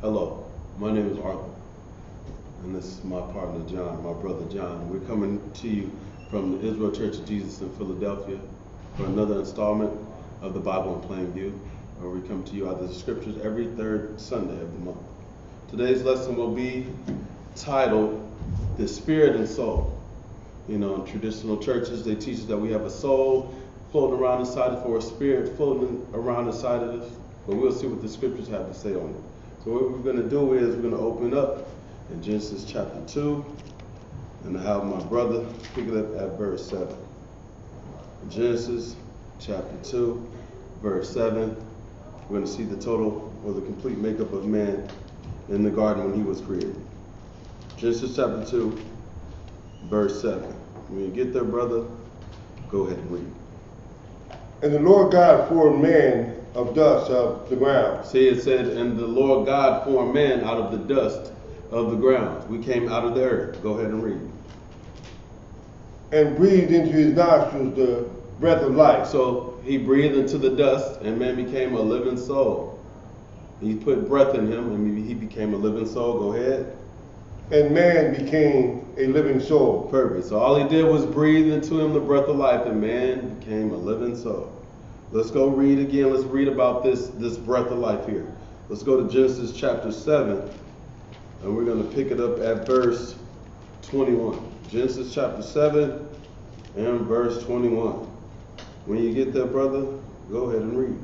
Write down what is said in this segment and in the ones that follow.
Hello, my name is Arthur, and this is my partner John, my brother John. We're coming to you from the Israel Church of Jesus in Philadelphia for another installment of the Bible in Plain View, where we come to you out of the scriptures every third Sunday of the month. Today's lesson will be titled The Spirit and Soul. You know, in traditional churches, they teach us that we have a soul floating around inside of us, or a spirit floating around inside of us, but we'll see what the scriptures have to say on it. So what we're going to do is we're going to open up in Genesis chapter 2, and I have my brother pick it up at verse 7. Genesis chapter 2, verse 7. We're going to see the total or the complete makeup of man in the garden when he was created. Genesis chapter 2, verse 7. When you get there, brother, go ahead and read. And the Lord God formed man of dust of the ground. See, it said, and the Lord God formed man out of the dust of the ground. We came out of the earth. Go ahead and read. And breathed into his nostrils the breath of life. So he breathed into the dust, and man became a living soul. He put breath in him, and he became a living soul. Go ahead. And man became a living soul. Perfect. So all he did was breathe into him the breath of life, and man became a living soul. Let's go read again. Let's read about this breath of life here. Let's go to Genesis chapter 7, and we're going to pick it up at verse 21. Genesis chapter 7 and verse 21. When you get there, brother, go ahead and read.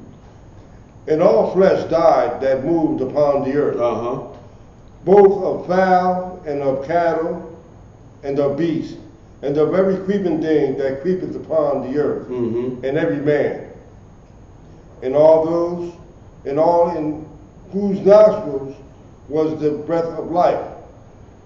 And all flesh died that moved upon the earth, both of fowl and of cattle and of beasts, and of every creeping thing that creepeth upon the earth, and every man. And all in whose nostrils was the breath of life,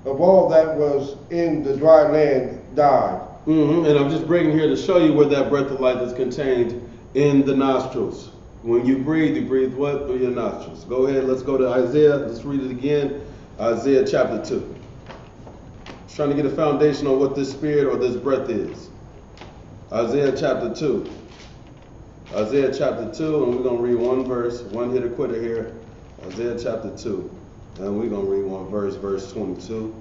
of all that was in the dry land died. And I'm just bringing here to show you where that breath of life is contained in the nostrils. When you breathe what? Through your nostrils. Go ahead, let's go to Isaiah. Let's read it again. Isaiah chapter 2. Just trying to get a foundation on what this spirit or this breath is. Isaiah chapter 2. Isaiah chapter 2, and we're going to read one verse, one hitter quitter here. Isaiah chapter 2, and we're going to read one verse, verse 22.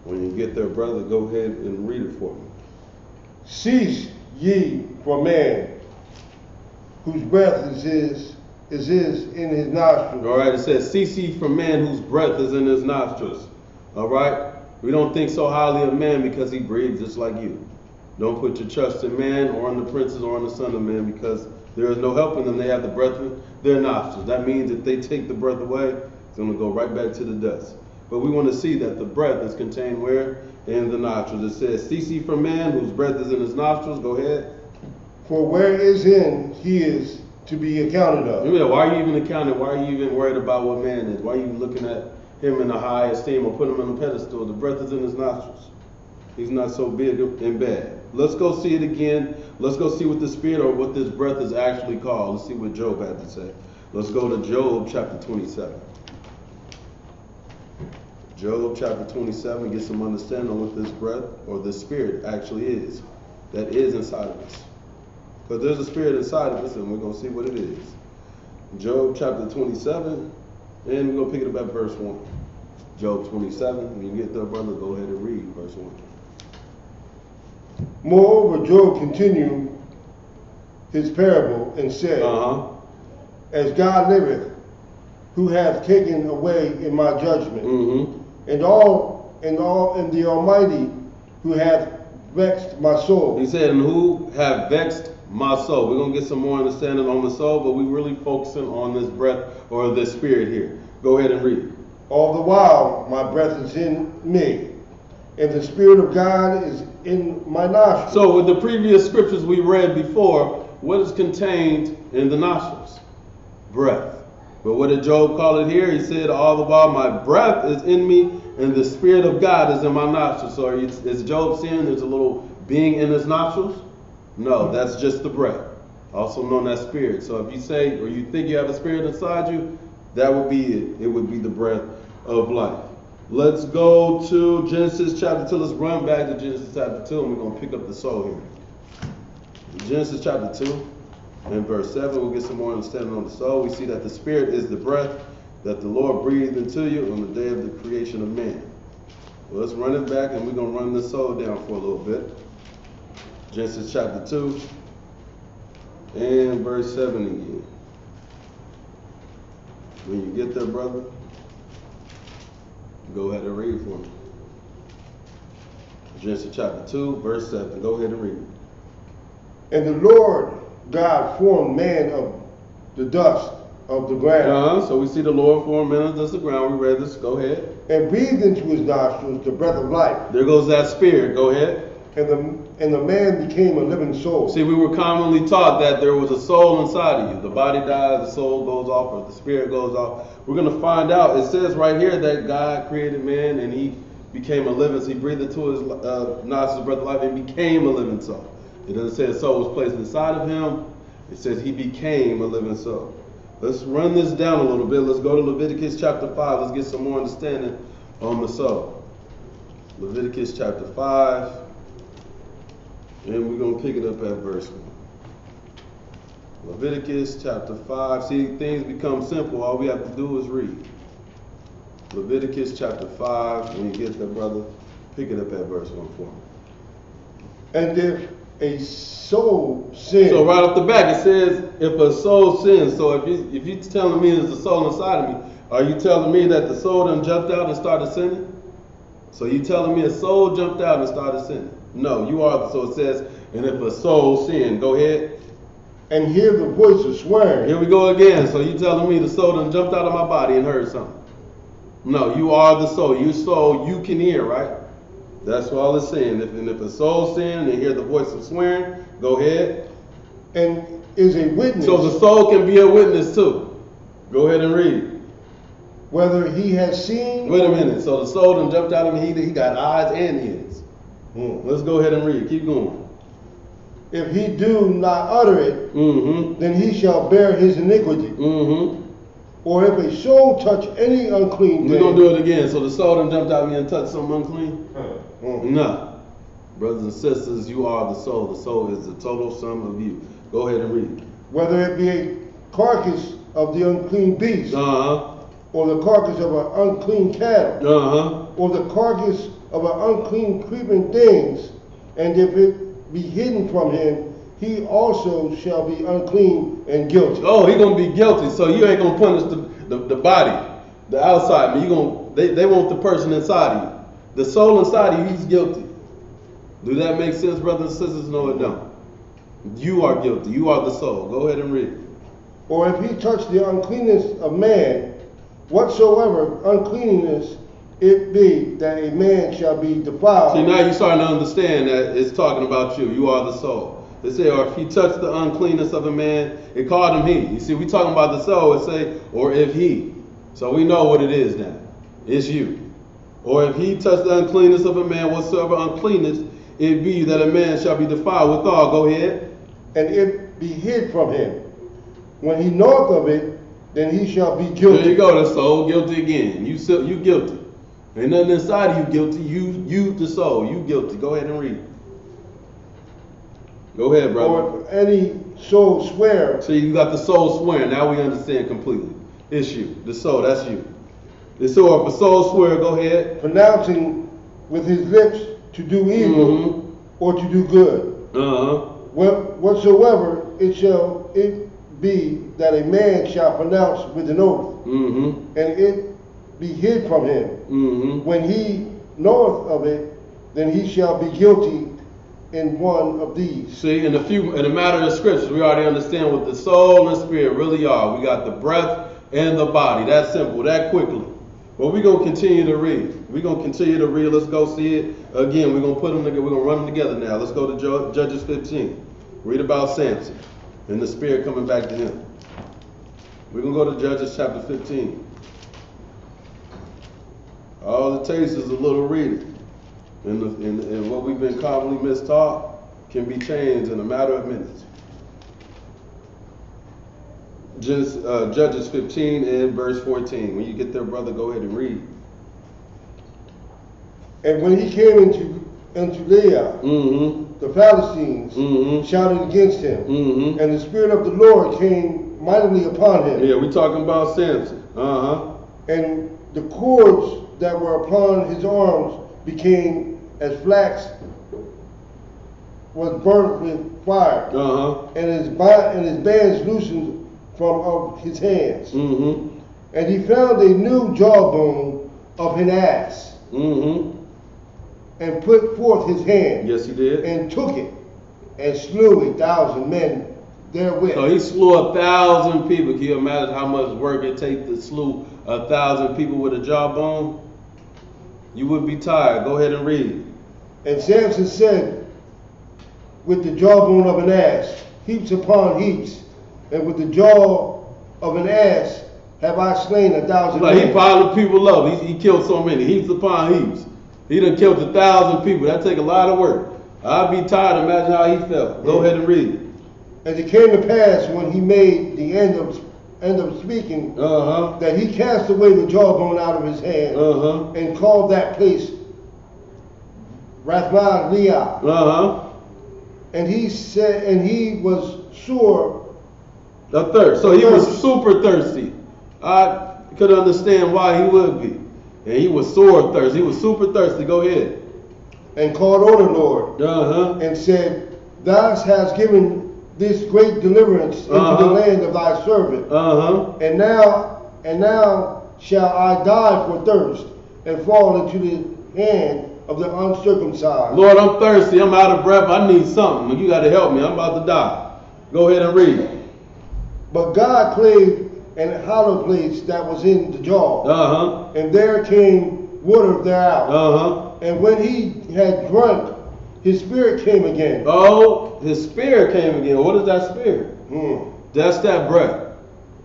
When you get there, brother, go ahead and read it for me. Cease ye from man, whose breath is in his nostrils. All right, it says, cease ye from man whose breath is in his nostrils. All right? We don't think so highly of man because he breathes just like you. Don't put your trust in man or in the princes or in the son of man, because there is no help in them. They have the breath in their nostrils. That means if they take the breath away, it's going to go right back to the dust. But we want to see that the breath is contained where? In the nostrils. It says, cease ye from man whose breath is in his nostrils. Go ahead. For where is in he is to be accounted of. Yeah, why are you even accounted? Why are you even worried about what man is? Why are you looking at him in a high esteem or putting him on a pedestal? The breath is in his nostrils. He's not so big and bad. Let's go see it again. Let's go see what the spirit or what this breath is actually called. Let's see what Job had to say. Let's go to Job chapter 27. Job chapter 27, get some understanding on what this breath or this spirit actually is. That is inside of us. Because there's a spirit inside of us, and we're going to see what it is. Job chapter 27, and we're going to pick it up at verse 1. Job 27, when you get there, brother, go ahead and read verse 1. Moreover, Job continued his parable and said, As God liveth, who hath taken away in my judgment, and the Almighty, who hath vexed my soul. He said, and who have vexed my soul. We're going to get some more understanding on the soul, but we're really focusing on this breath or this spirit here. Go ahead and read. All the while my breath is in me, and the Spirit of God is in my nostrils. So with the previous scriptures we read before, what is contained in the nostrils? Breath. But what did Job call it here? He said, all the while my breath is in me, and the Spirit of God is in my nostrils. So is Job saying there's a little being in his nostrils? No, that's just the breath, also known as spirit. So if you say, or you think you have a spirit inside you, that would be it. It would be the breath of life. Let's go to Genesis chapter 2. Let's run back to Genesis chapter 2, and we're going to pick up the soul here. Genesis chapter 2 and verse 7, we'll get some more understanding on the soul. We see that the spirit is the breath that the Lord breathed into you on the day of the creation of man. Well, let's run it back, and we're going to run this soul down for a little bit. Genesis chapter 2 and verse 7 again. When you get there, brother, go ahead and read for me. Genesis chapter 2, verse 7. Go ahead and read it. And the Lord God formed man of the dust of the ground. So we see the Lord formed man of the dust of the ground. We read this. Go ahead. And breathed into his nostrils the breath of life. There goes that spirit. Go ahead. And the man became a living soul. See, we were commonly taught that there was a soul inside of you. The body dies, the soul goes off, or the spirit goes off. We're going to find out. It says right here that God created man and he became a living. So he breathed into his nostrils the breath of life and became a living soul. It doesn't say a soul was placed inside of him. It says he became a living soul. Let's run this down a little bit. Let's go to Leviticus chapter 5. Let's get some more understanding on the soul. Leviticus chapter 5. And we're going to pick it up at verse 1. Leviticus chapter 5. See, things become simple. All we have to do is read. Leviticus chapter 5. When you get there, brother, pick it up at verse 1 for me. And if a soul sins. So right off the back it says, if a soul sins. So if you're telling me there's a soul inside of me, are you telling me that the soul done jumped out and started sinning? So you telling me a soul jumped out and started sinning? No, you are. So it says, and if a soul sinned, go ahead. And hear the voice of swearing. Here we go again. So you telling me the soul done jumped out of my body and heard something? No, you are the soul. You soul, you can hear, right? That's what all it's saying. If a soul sinned and hear the voice of swearing, go ahead. And is a witness. So the soul can be a witness too. Go ahead and read. Whether he has seen. Wait a minute. So the soul done jumped out of him. He got eyes and ears. Let's go ahead and read. Keep going. If he do not utter it, then he shall bear his iniquity. Or if a soul touch any unclean thing. We're going to do it again. So the soul done jumped out of me and touched something unclean? No. Brothers and sisters, you are the soul. The soul is the total sum of you. Go ahead and read. Whether it be a carcass of the unclean beast, or the carcass of an unclean cattle, or the carcass of an unclean creeping things, and if it be hidden from him, he also shall be unclean and guilty. Oh, he's gonna be guilty. So you ain't gonna punish the body, the outside, but they want the person inside of you. The soul inside of you, he's guilty. Do that make sense, brothers and sisters? No, it don't. You are guilty. You are the soul. Go ahead and read. Or if he touch the uncleanness of man, whatsoever uncleanness it be, that a man shall be defiled. See, now you're starting to understand that it's talking about you. You are the soul. It say, or if he touched the uncleanness of a man, it called him he. You see, we talking about the soul. It say, or if he. So we know what it is now. It's you. Or if he touched the uncleanness of a man, whatsoever uncleanness it be, that a man shall be defiled withal. Go ahead. And it be hid from him. When he knoweth of it, then he shall be guilty. There you go, the soul, guilty again. You guilty. Ain't nothing inside of you guilty. You the soul, you guilty. Go ahead and read. Go ahead, brother. Or if any soul swear. See, you got the soul swearing. Now we understand completely. It's you. The soul, that's you. So if a soul swear, go ahead. Pronouncing with his lips to do evil or to do good. Whatsoever it shall it be that a man shall pronounce with an oath, and it be hid from him. When he knoweth of it, then he shall be guilty in one of these. See, in a matter of scriptures, we already understand what the soul and spirit really are. We got the breath and the body. That simple, that quickly. But we're going to continue to read. We're going to continue to read. Let's go see it again. We're going to put them together. We're going to run them together now. Let's go to Judges 15. Read about Samson and the spirit coming back to him. We're going to go to Judges chapter 15. All it takes is a little reading. And what we've been commonly mistaught can be changed in a matter of minutes. Judges 15 and verse 14. When you get there, brother, go ahead and read. And when he came into Leah, the Philistines shouted against him. And the Spirit of the Lord came mightily upon him. Yeah, we talking about Samson. And the cords that were upon his arms became as flax was burnt with fire. And his bands loosened from of his hands. And he found a new jawbone of an ass. And put forth his hand. Yes, he did. And took it and slew 1,000 men therewith. So he slew 1,000 people. Can you imagine how much work it takes to slew 1,000 people with a jawbone? You would be tired. Go ahead and read. And Samson said, with the jawbone of an ass, heaps upon heaps, and with the jaw of an ass have I slain 1,000 men. He piled people up. He killed so many, heaps upon heaps. He done killed 1,000 people. That take a lot of work. I'd be tired. Imagine how he felt. Go ahead and read. And it came to pass when he made the end of speaking that he cast away the jawbone out of his hand and called that place Rathmah Leah. And he said, and he was sore thirst. So he was super thirsty. I could understand why he would be. And he was sore thirsty. He was super thirsty. Go ahead. And called on the Lord and said, Thou hast given this great deliverance into the land of thy servant. And now shall I die for thirst and fall into the hand of the uncircumcised. Lord, I'm thirsty. I'm out of breath. I need something. You got to help me. I'm about to die. Go ahead and read. But God clave an hollow place that was in the jaw. And there came water thereout. And when he had drunk, his spirit came again. Oh, his spirit came again. What is that spirit? That's that breath.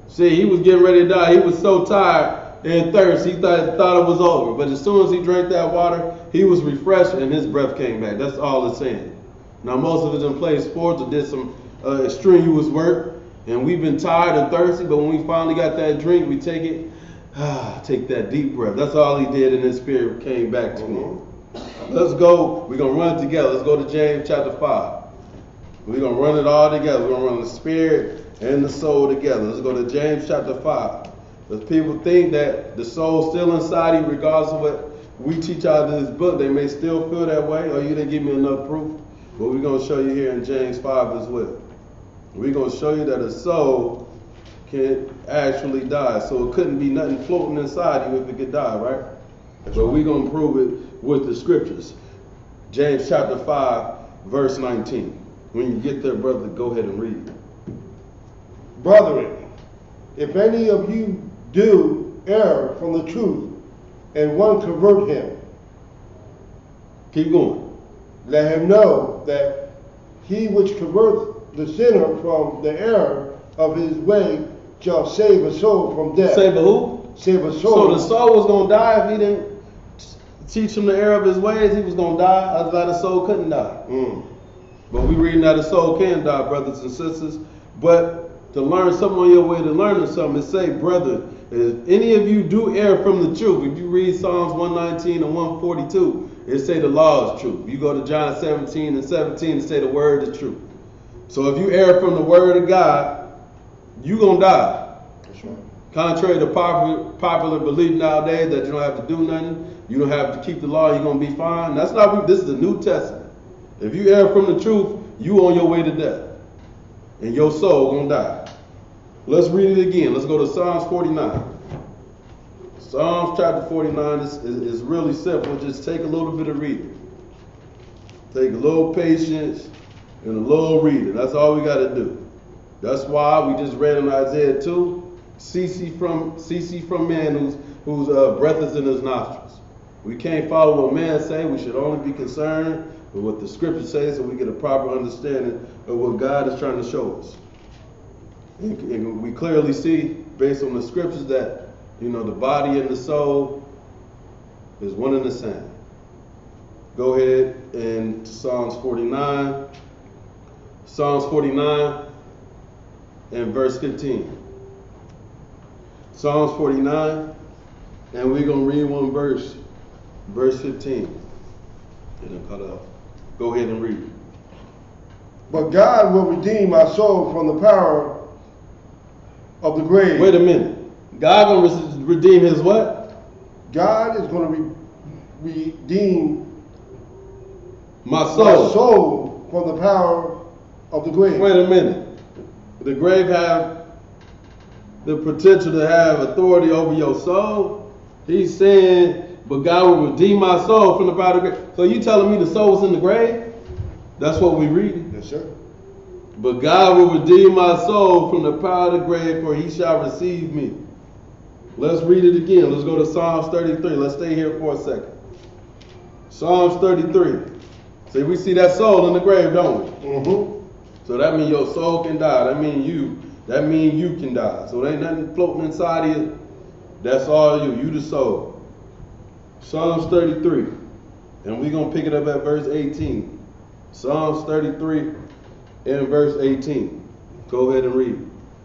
See, he was getting ready to die. He was so tired and thirsty, he thought it was over. But as soon as he drank that water, he was refreshed and his breath came back. That's all it's saying. Now, most of us done played sports or did some strenuous work, and we've been tired and thirsty, but when we finally got that drink, we take it, take that deep breath. That's all he did, and his spirit came back to him. Let's go. We're going to run it together. Let's go to James chapter 5. We're going to run it all together. We're going to run the spirit and the soul together. Let's go to James chapter 5. Because people think that the soul's still inside you, regardless of what we teach out of this book. They may still feel that way, or you didn't give me enough proof. But we're going to show you here in James 5 as well. We're going to show you that a soul can actually die. So it couldn't be nothing floating inside you if it could die, right? But we're going to prove it with the scriptures. James chapter 5, verse 19. When you get there, brother, go ahead and read. Brethren, if any of you do err from the truth, and one convert him, keep going. Let him know that he which converts the sinner from the error of his way shall save a soul from death. Save a who? Save a soul. So the soul was going to die if he didn't teach him the error of his ways. He was going to die. Otherwise, the soul couldn't die. But we reading that a soul can die, brothers and sisters. But to learn something on your way to learning something, it say, brother, if any of you do err from the truth, if you read Psalms 119 and 142, it say the law is true. If you go to John 17 and 17, it say the word is true. So if you err from the word of God, you going to die. That's right. Contrary to popular belief nowadays that you don't have to do nothing, you don't have to keep the law, you're going to be fine. That's not, this is the New Testament. If you err from the truth, you on your way to death. And your soul going to die. Let's read it again. Let's go to Psalms 49. Psalms chapter 49 is really simple. Just take a little bit of reading. Take a little patience and a little reading. That's all we got to do. That's why we just read in Isaiah 2, cease from man whose breath is in his nostrils. We can't follow what man say. We should only be concerned with what the scripture says so we get a proper understanding of what God is trying to show us. And we clearly see, based on the scriptures, that, the body and the soul is one and the same. Go ahead and Psalms 49. Psalms 49 and verse 15. Psalms 49, and we're going to read one verse. Verse 15. It'll cut off. Go ahead and read. But God will redeem my soul from the power of the grave. Wait a minute. God gonna redeem his what? God is going to redeem my soul from the power of the grave. Wait a minute. The grave have the potential to have authority over your soul. He's saying, but God will redeem my soul from the power of the grave. So you telling me the soul is in the grave? That's what we read. Yes, sir. But God will redeem my soul from the power of the grave, for he shall receive me. Let's read it again. Let's go to Psalms 33. Let's stay here for a second. Psalms 33. See, we see that soul in the grave, don't we? Mm-hmm. So that means your soul can die. That means you can die. So there ain't nothing floating inside of you. That's all you. You the soul. Psalms 33. And we're going to pick it up at verse 18. Psalms 33 and verse 18. Go ahead and read.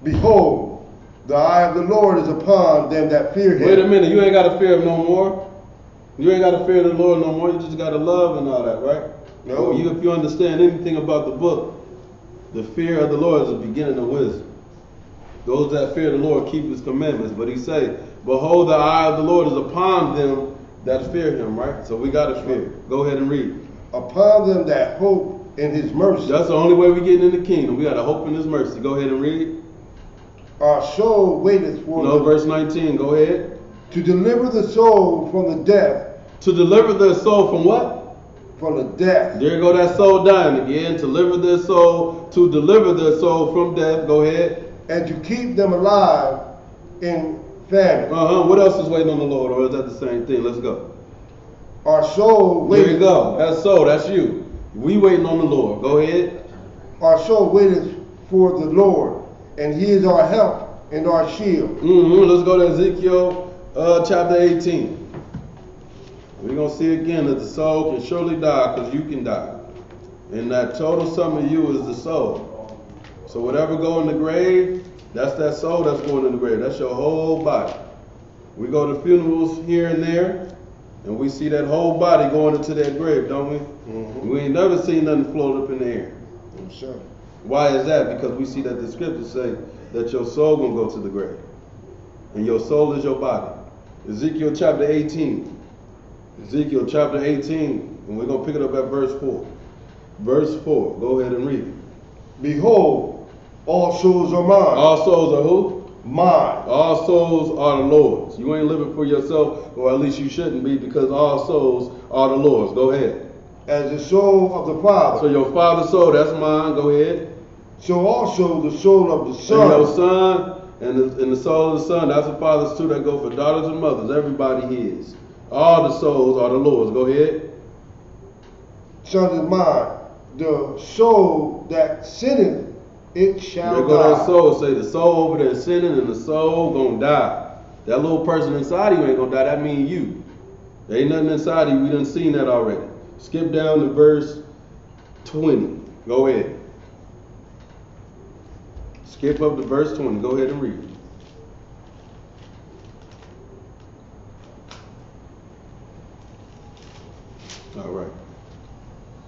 Behold, the eye of the Lord is upon them that fear him. Wait a minute. You ain't got to fear him no more. You ain't got to fear the Lord no more. You just got to love and all that, right? No. If you understand anything about the book, the fear of the Lord is the beginning of wisdom. Those that fear the Lord keep his commandments. But he say, behold, the eye of the Lord is upon them that fear him, right? So we got to fear. Go ahead and read. Upon them that hope in his mercy. That's the only way we get in the kingdom. We got to hope in his mercy. Go ahead and read. Our soul waiteth for verse 19. Go ahead. To deliver the soul from the death. To deliver their soul from what? From the death. There go that soul dying again. To deliver their soul from death. Go ahead. And to keep them alive in famine. What else is waiting on the Lord? Or is that the same thing? Let's go. Our soul waiteth. There you go. That's soul. That's you. We waiting on the Lord. Go ahead. Our soul waiteth for the Lord, and he is our help and our shield. Let's go to Ezekiel chapter 18. We're going to see again that the soul can surely die because you can die. And that total sum of you is the soul. So whatever go in the grave, that's that soul that's going in the grave. That's your whole body. We go to funerals here and there, and we see that whole body going into that grave, don't we? Mm-hmm. We ain't never seen nothing float up in the air. Sure. Why is that? Because we see that the scriptures say that your soul going to go to the grave. And your soul is your body. Ezekiel chapter 18. Ezekiel chapter 18, and we're going to pick it up at verse 4. Verse 4, go ahead and read it. Behold, all souls are mine. All souls are who? Mine. All souls are the Lord's. You ain't living for yourself, or at least you shouldn't be, because all souls are the Lord's. Go ahead. As the soul of the Father. So your Father's soul, that's mine. Go ahead. So also the soul of the Son. And your Son, and the soul of the Son, that's the Father's too, that go for daughters and mothers. Everybody his. All the souls are the Lord's. Go ahead. Son is mine. The soul that sinneth, it shall die. There go that soul. Say the soul over there sinning, and the soul gonna die. That little person inside of you ain't gonna die. That mean you. There ain't nothing inside of you. We done seen that already. Skip down to verse 20. Go ahead. Skip up to verse 20. Go ahead and read. All right.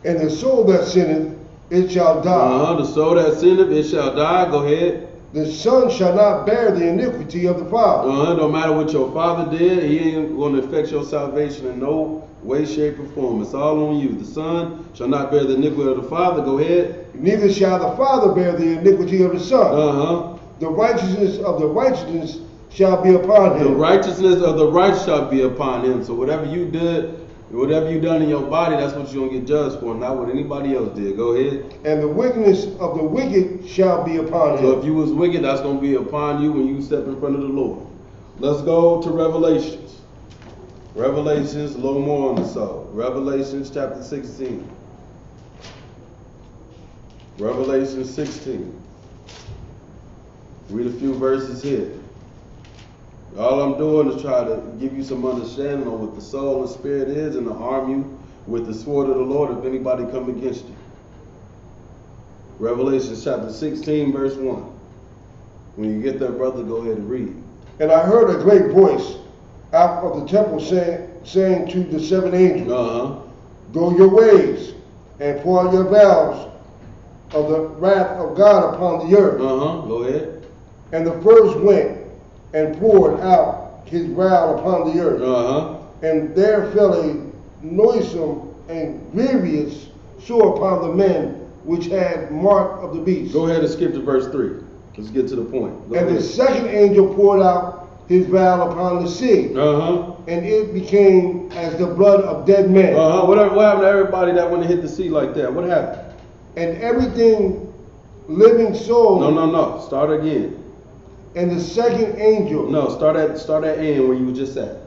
And the soul that sinneth, it shall die. The soul that sinneth, it shall die. Go ahead. The Son shall not bear the iniquity of the Father. No matter what your father did, he ain't going to affect your salvation in no way, shape, or form. It's all on you. The Son shall not bear the iniquity of the Father. Go ahead. Neither shall the Father bear the iniquity of the Son. The righteousness of the righteousness shall be upon him. The righteousness of the righteous shall be upon him. So whatever you did, whatever you done in your body, that's what you're going to get judged for, not what anybody else did. Go ahead. And the wickedness of the wicked shall be upon him. So if you was wicked, that's going to be upon you when you step in front of the Lord. Let's go to Revelations. Revelations, a little more on the soul. Revelations chapter 16. Revelation 16. Read a few verses here. All I'm doing is try to give you some understanding on what the soul and spirit is, and to arm you with the sword of the Lord if anybody come against you. Revelation chapter 16, verse 1. When you get there, brother, go ahead and read. And I heard a great voice out of the temple saying to the seven angels, Go your ways, and pour out your vows of the wrath of God upon the earth. Go ahead. And the first went and poured out his wrath upon the earth. And there fell a noisome and grievous sore upon the men which had mark of the beast. Go ahead and skip to verse 3. Let's get to the point. And the second angel poured out his vial upon the sea. And it became as the blood of dead men. What happened to everybody that went and hit the sea like that? What happened? And everything living soul. No. Start again. And the second angel. No, start at end where you were just at.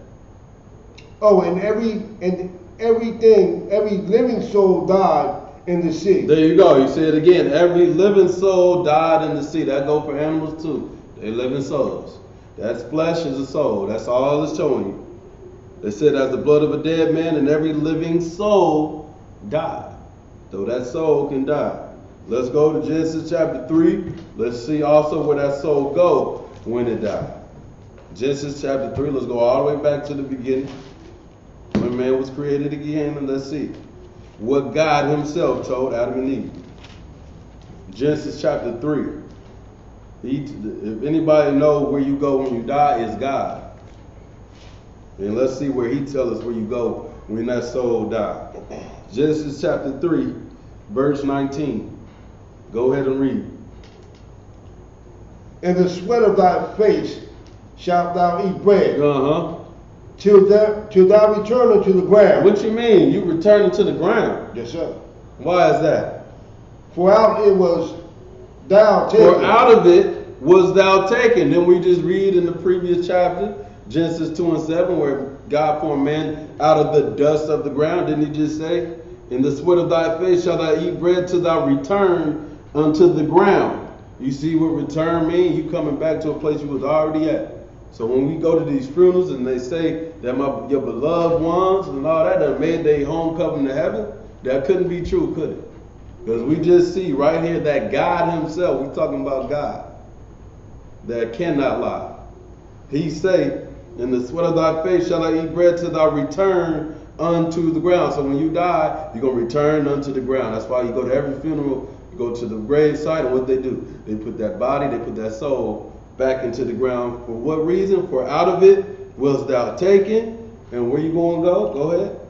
Oh, and everything, every living soul died in the sea. There you go. You say it again. Every living soul died in the sea. That go for animals too. They're living souls. That's flesh is a soul. That's all it's showing you. They said as the blood of a dead man, and every living soul died. So that soul can die. Let's go to Genesis chapter 3. Let's see also where that soul go when it died. Genesis chapter 3. Let's go all the way back to the beginning. When man was created again, and let's see what God himself told Adam and Eve. Genesis chapter 3. If anybody know where you go when you die, it's God. And let's see where he tells us where you go when that soul died. Genesis chapter 3, verse 19. Go ahead and read. In the sweat of thy face shalt thou eat bread. Till thou return unto the ground. What you mean? You return to the ground? Yes, sir. Why is that? For out it was thou taken. For out of it was thou taken. Then we just read in the previous chapter, Genesis 2 and 7, where God formed man out of the dust of the ground. Didn't he just say, in the sweat of thy face shalt thou eat bread till thou return unto the ground. You see what return means? You coming back to a place you was already at. So when we go to these funerals and they say that your beloved ones and all that made their homecoming to heaven, that couldn't be true, could it? Because we just see right here that God himself, we're talking about God, that cannot lie. He say, in the sweat of thy face shall I eat bread till thou return unto the ground. So when you die, you're going to return unto the ground. That's why you go to every funeral, you go to the grave site, and what they do, they put that body, they put that soul back into the ground. For what reason? For out of it was thou taken. And where you going to go? Go ahead.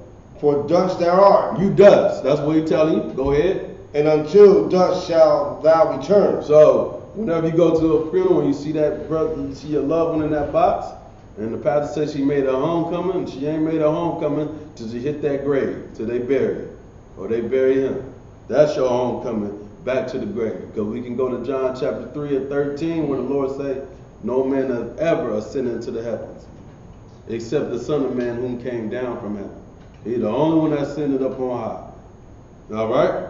For dust thou art. You dust. That's what he's telling you. Go ahead. And until dust shall thou return. So whenever you go to a funeral and you see that brother, you see your loved one in that box, and the pastor says she made her homecoming, and she ain't made her homecoming till she hit that grave, till they bury her, or they bury him. That's your homecoming back to the grave. Because we can go to John chapter 3 and 13 where the Lord say, no man has ever ascended into the heavens except the Son of Man whom came down from heaven. He's the only one that ascended up on high. All right?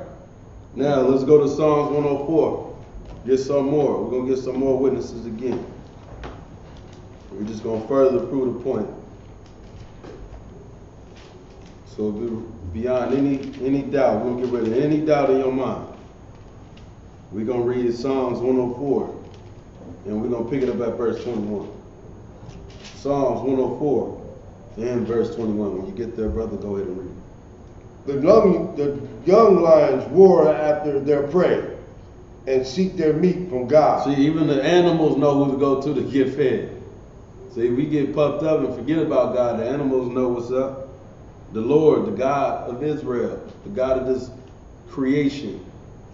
Now let's go to Psalms 104. Get some more. We're going to get some more witnesses again. We're just going to further prove the point. So beyond any doubt, we're going to get rid of any doubt in your mind. We're going to read Psalms 104, and we're going to pick it up at verse 21. Psalms 104 and verse 21. When you get there, brother, go ahead and read. The young lions roar after their prey and seek their meat from God. See, even the animals know who to go to get fed. See, we get puffed up and forget about God. The animals know what's up. The Lord, the God of Israel, the God of this creation,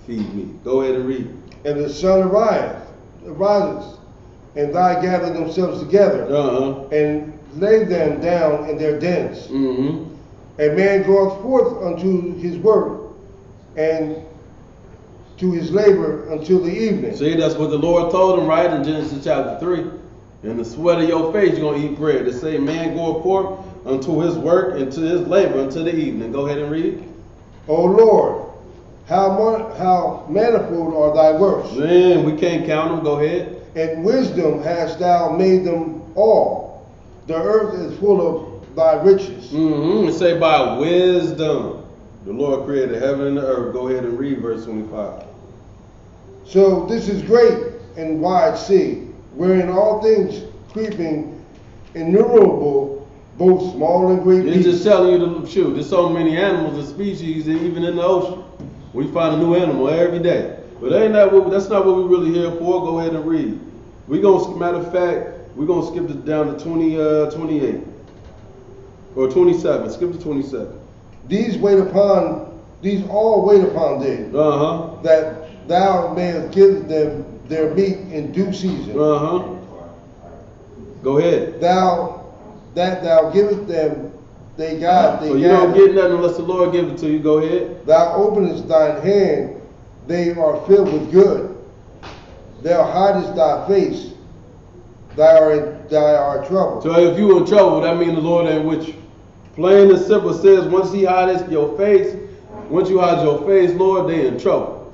feed me. Go ahead and read. And the sun arises, and thy gather themselves together, and lay them down in their dens. A man goeth forth unto his work, and to his labor until the evening. See, that's what the Lord told him, right, in Genesis chapter 3. In the sweat of your face, you're going to eat bread. They say, man goeth forth unto his work and to his labor until the evening. Go ahead and read. O Lord, how manifold are thy works. Man, we can't count them. Go ahead. And wisdom hast thou made them all. The earth is full of thy riches. It say by wisdom the Lord created heaven and the earth. Go ahead and read verse 25. So this is great and wide sea, wherein all things creeping innumerable, both small and great. It's just telling you to shoot. There's so many animals and species, even in the ocean. We find a new animal every day. But that's not what we're really here for. Go ahead and read. Matter of fact, we're going to skip it down to 28 or 27. Skip to 27. These all wait upon thee, that thou mayest give them their meat in due season. Go ahead. That thou givest them, they gather. So you don't get nothing unless the Lord give it to you. Go ahead. Thou openest thine hand, they are filled with good. Thou hidest thy face, thou art troubled. So if you in trouble, that means the Lord ain't with you. Plain and simple says, once he hides your face, once you hide your face, Lord, they in trouble.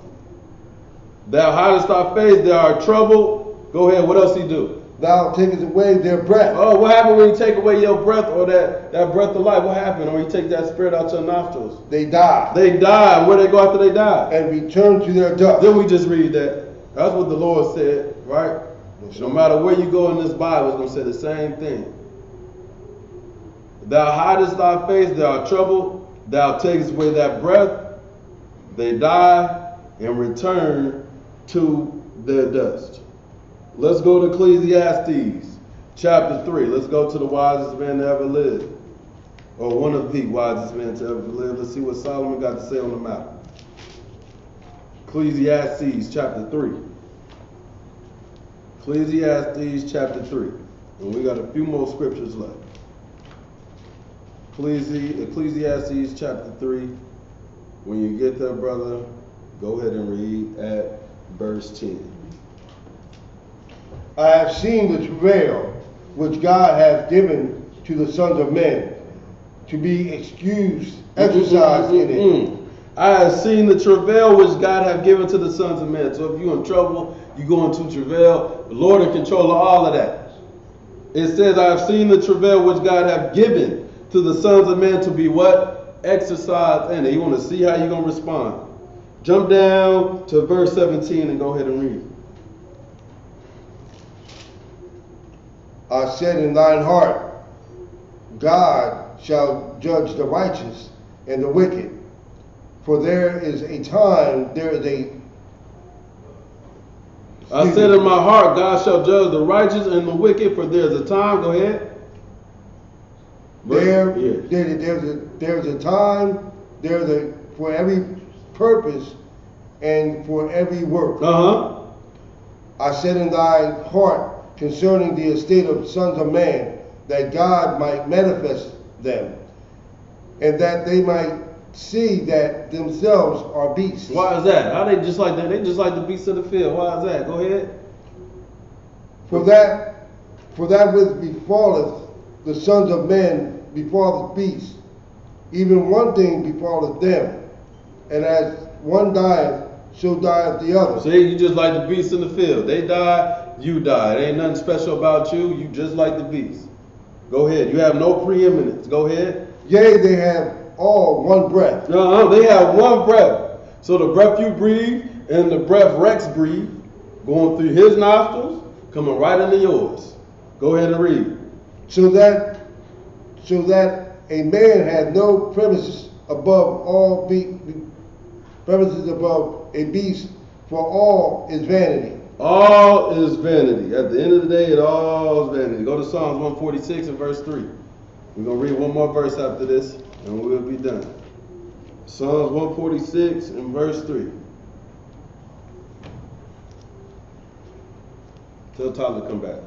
Thou hidest thy face, they are troubled. Go ahead, what else he do? Thou takest away their breath. Oh, what happened when you take away your breath or that breath of life? What happened? Or you take that spirit out your nostrils? They die. They die. Where they go after they die? And return to their dust. Then we just read that. That's what the Lord said, right? No matter where you go in this Bible, it's going to say the same thing. Thou hidest thy face, they are troubled. Thou takest away that breath, they die and return to their dust. Let's go to Ecclesiastes chapter 3. Let's go to the wisest man to ever live. Or one of the wisest men to ever live. Let's see what Solomon got to say on the matter. Ecclesiastes chapter 3. Ecclesiastes chapter 3. And we got a few more scriptures left. Ecclesiastes chapter 3. When you get there, brother, go ahead and read at verse 10. I have seen the travail which God hath given to the sons of men, to be exercised in it. I have seen the travail which God hath given to the sons of men. So if you're in trouble, you go into travail. The Lord in control of all of that. It says, I have seen the travail which God hath given to the sons of men to be what? Exercised in it. You want to see how you're going to respond. Jump down to verse 17 and go ahead and read. I said in thine heart, God shall judge the righteous and the wicked. For there is a time, I said in my heart, God shall judge the righteous and the wicked, for there's a time, go ahead. There's a time, for every purpose and for every work. I said in thine heart concerning the estate of sons of man, that God might manifest them, and that they might see that themselves are beasts. Why is that? How they just like that? They just like the beasts of the field. Why is that? Go ahead. For that which befalleth the sons of men befalleth beasts, even one thing befalleth them, and as one dieth, so dieth the other. See, you just like the beasts in the field. They die, you die. There ain't nothing special about you. You just like the beasts. Go ahead. You have no preeminence. Go ahead. Yea, they have all one breath. They have one breath. So the breath you breathe and the breath Rex breathe, going through his nostrils, coming right into yours. Go ahead and read. So that a man had no premises above a beast, for all is vanity. All is vanity. At the end of the day, it all is vanity. Go to Psalms 146 and verse 3. We're going to read one more verse after this, and we'll be done. Psalms 146 and verse 3. Tell Tyler to come back.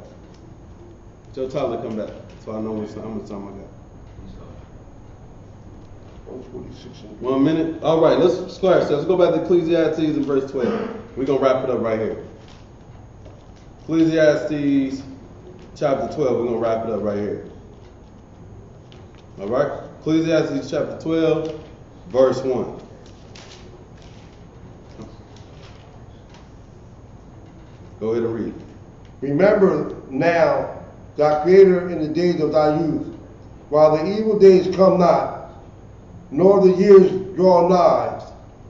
Tell Tyler to come back, so I know how much time I got. 146. 1 minute. All right, let's go back to Ecclesiastes in verse 12. We're going to wrap it up right here. Ecclesiastes chapter 12. We're going to wrap it up right here. All right? Ecclesiastes chapter 12, verse 1. Go ahead and read. Remember now thy Creator in the days of thy youth, while the evil days come not, nor the years draw nigh,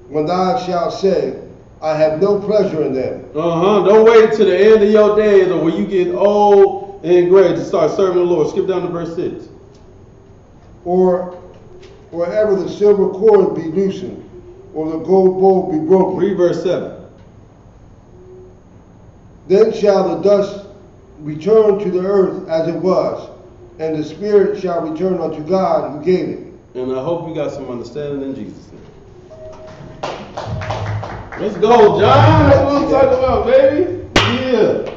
when thou shalt say, I have no pleasure in them. Don't wait till the end of your days or when you get old and gray to start serving the Lord. Skip down to verse 6. Or ever the silver cord be loosened, or the gold bowl be broken. Read verse 7. Then shall the dust return to the earth as it was, and the spirit shall return unto God who gave it. And I hope you got some understanding in Jesus' name. Let's go, John. That's what I'm talking about, baby. Yeah.